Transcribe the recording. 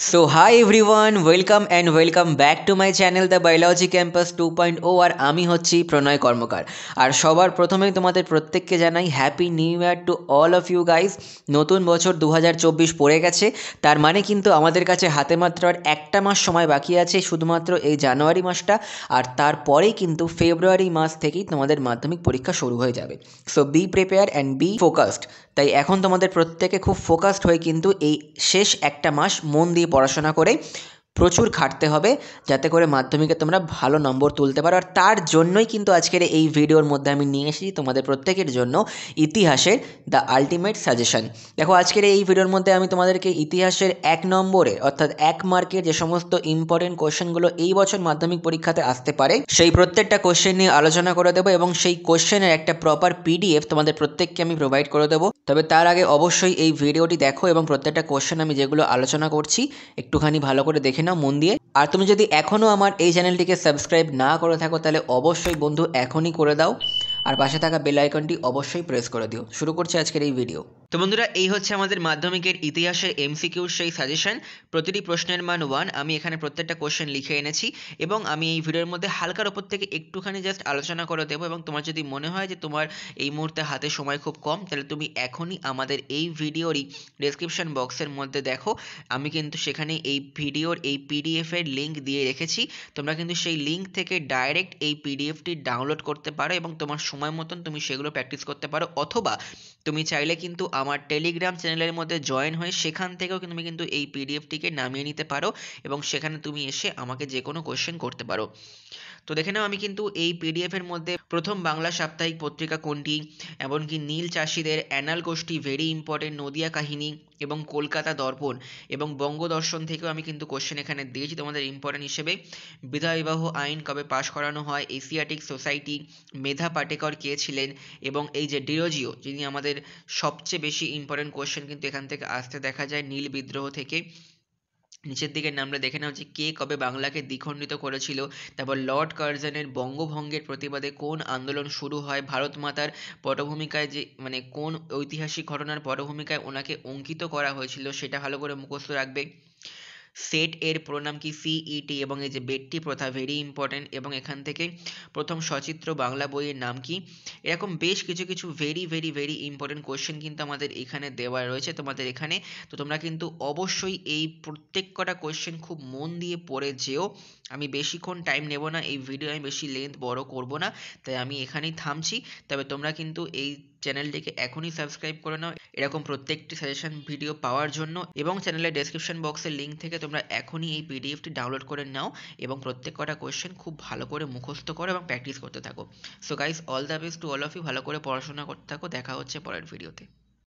So hi everyone, welcome back to my channel the biology campus 2.0। আর আমি হচ্ছি প্রণয় কর্মকার। আর সবার প্রথমেই তোমাদের প্রত্যেককে জানাই happy new year to all of you guys. নতুন বছর 2024 পড়ে গেছে, তার মানে কিন্তু আমাদের কাছে হাতে মাত্র আর একটা মাস সময় বাকি আছে, শুধুমাত্র এই জানুয়ারি মাসটা। আর তারপরেই কিন্তু ফেব্রুয়ারি মাস থেকেই তোমাদের মাধ্যমিক পরীক্ষা শুরু হয়ে যাবে। So B prepare and B focused. তাই এখন তোমাদের প্রত্যেকে খুব ফোকাসড হয়ে কিন্তু এই শেষ একটা মাস মন দিয়ে পড়াশোনা করে প্রচুর খাটতে হবে, যাতে করে মাধ্যমিকে তোমরা ভালো নম্বর তুলতে পারো। আর তার জন্যই কিন্তু আজকের এই ভিডিওর মধ্যে আমি নিয়ে এসেছি তোমাদের প্রত্যেকের জন্য ইতিহাসের দ্য আলটিমেট সাজেশন। দেখো, আজকের এই ভিডিওর মধ্যে আমি তোমাদেরকে ইতিহাসের 1 নম্বরে অর্থাৎ 1 মার্কের যে সমস্ত ইম্পর্টেন্ট কোশ্চেনগুলো এই বছর মাধ্যমিক পরীক্ষাতে আসতে পারে সেই প্রত্যেকটা কোশ্চেন নিয়ে আলোচনা করে দেবো, এবং সেই কোশ্চেনের একটা প্রপার পিডিএফ তোমাদের প্রত্যেককে আমি প্রোভাইড করে দেবো। তবে তার আগে অবশ্যই এই ভিডিওটি দেখো এবং প্রত্যেকটা কোশ্চেন আমি যেগুলো আলোচনা করছি একটুখানি ভালো করে দেখে নাও মন দিয়ে। আর তুমি যদি এখনও আমার এই চ্যানেলটিকে সাবস্ক্রাইব না করে থাকো তাহলে অবশ্যই বন্ধু এখনই করে দাও, আর পাশে থাকা বেল আইকনটি অবশ্যই প্রেস করে দিও। শুরু করছি আজকের এই ভিডিও। তো বন্ধুরা, এই হচ্ছে আমাদের মাধ্যমিকের ইতিহাসের এমসিকিউ সেই সাজেশন। প্রতিটি প্রশ্নের মান 1। আমি এখানে প্রত্যেকটা কোশ্চেন লিখে এনেছি এবং আমি এই ভিডিওর মধ্যে হালকার ওপর থেকে একটুখানি জাস্ট আলোচনা করে দেবো। এবং তোমার যদি মনে হয় যে তোমার এই মুহূর্তে হাতে সময় খুব কম, তাহলে তুমি এখনই আমাদের এই ভিডিওরই ডেসক্রিপশন বক্সের মধ্যে দেখো, আমি কিন্তু সেখানে এই ভিডিওর এই পিডিএফের লিঙ্ক দিয়ে রেখেছি। তোমরা কিন্তু সেই লিঙ্ক থেকে ডাইরেক্ট এই পিডিএফটি ডাউনলোড করতে পারো এবং তোমার সময় মতন তুমি সেগুলো প্র্যাকটিস করতে পারো। অথবা তুমি চাইলে কিন্তু আমার টেলিগ্রাম চ্যানেলের মধ্যে জয়েন হয়ে সেখান থেকেও তুমি কিন্তু এই পিডিএফটিকে নামিয়ে নিতে পারো এবং সেখানে তুমি এসে আমাকে যে কোনো কোশ্চেন করতে পারো। তো দেখে নাও, আমি কিন্তু এই পিডিএফ এর মধ্যে প্রথম বাংলা সাপ্তাহিক পত্রিকা কোনটি, এমনকি নীল চাষিদের অ্যানাল গোষ্ঠী ভেরি ইম্পর্টেন্ট, নদিয়া কাহিনী এবং কলকাতা দর্পণ এবং বঙ্গদর্শন থেকেও আমি কিন্তু কোশ্চেন এখানে দিয়েছি তোমাদের ইম্পর্টেন্ট হিসেবে। বিধবা বিবাহ আইন কবে পাশ করানো হয়, এশিয়াটিক সোসাইটি, মেধা পাটেকর কে ছিলেন, এবং এই যে ডিরোজিও যিনি আমাদের সবচেয়ে বেশি ইম্পর্টেন্ট কোশ্চেন কিন্তু এখান থেকে আসতে দেখা যায় নীল বিদ্রোহ থেকে। নিচের দিকে নামলে দেখে নাও যে কে কবে বাংলাকে দ্বিখণ্ডিত করেছিল। তারপর লর্ড কার্জনের বঙ্গভঙ্গের প্রতিবাদে কোন আন্দোলন শুরু হয়, ভারত মাতার পটভূমিকায় যে কোন ঐতিহাসিক ঘটনার পটভূমিকায় ওনাকে অঙ্কিত করা হয়েছিল সেটা ভালো করে মুখস্থ রাখবে। সেট এর প্রণাম কি, সিইটি, এবং এই যে বেট্টি প্রথা ভেরি ইম্পর্টেন্ট, এবং এখান থেকে প্রথম সচিত্র বাংলা বইয়ের নাম কি। এরকম বেশ কিছু কিছু very very very important question কিন্তু আমাদের এখানে দেওয়া রয়েছে তোমাদের এখানে। তো তোমরা কিন্তু অবশ্যই এই প্রত্যেক কটা কোশ্চেন খুব মন দিয়ে পড়ে যেও। আমি বেশিক্ষণ টাইম নেব না, এই ভিডিও আমি বেশি লেন্থ বড় করব না, তাই আমি এখানেই থামছি। তবে তোমরা কিন্তু এই চ্যানেলটিকে এখনই সাবস্ক্রাইব করে নাও এরকম প্রত্যেকটি সাজেশন ভিডিও পাওয়ার জন্য, এবং চ্যানেলের ডেসক্রিপশন বক্সের লিঙ্ক থেকে তোমরা এখনই এই পিডিএফটি ডাউনলোড করে নাও এবং প্রত্যেক কটা কোয়েশ্চেন খুব ভালো করে মুখস্থ করো এবং প্র্যাকটিস করতে থাকো। So guys, all the best to all of you. ভালো করে পড়াশোনা করতে থাকো, দেখা হচ্ছে পরের ভিডিওতে।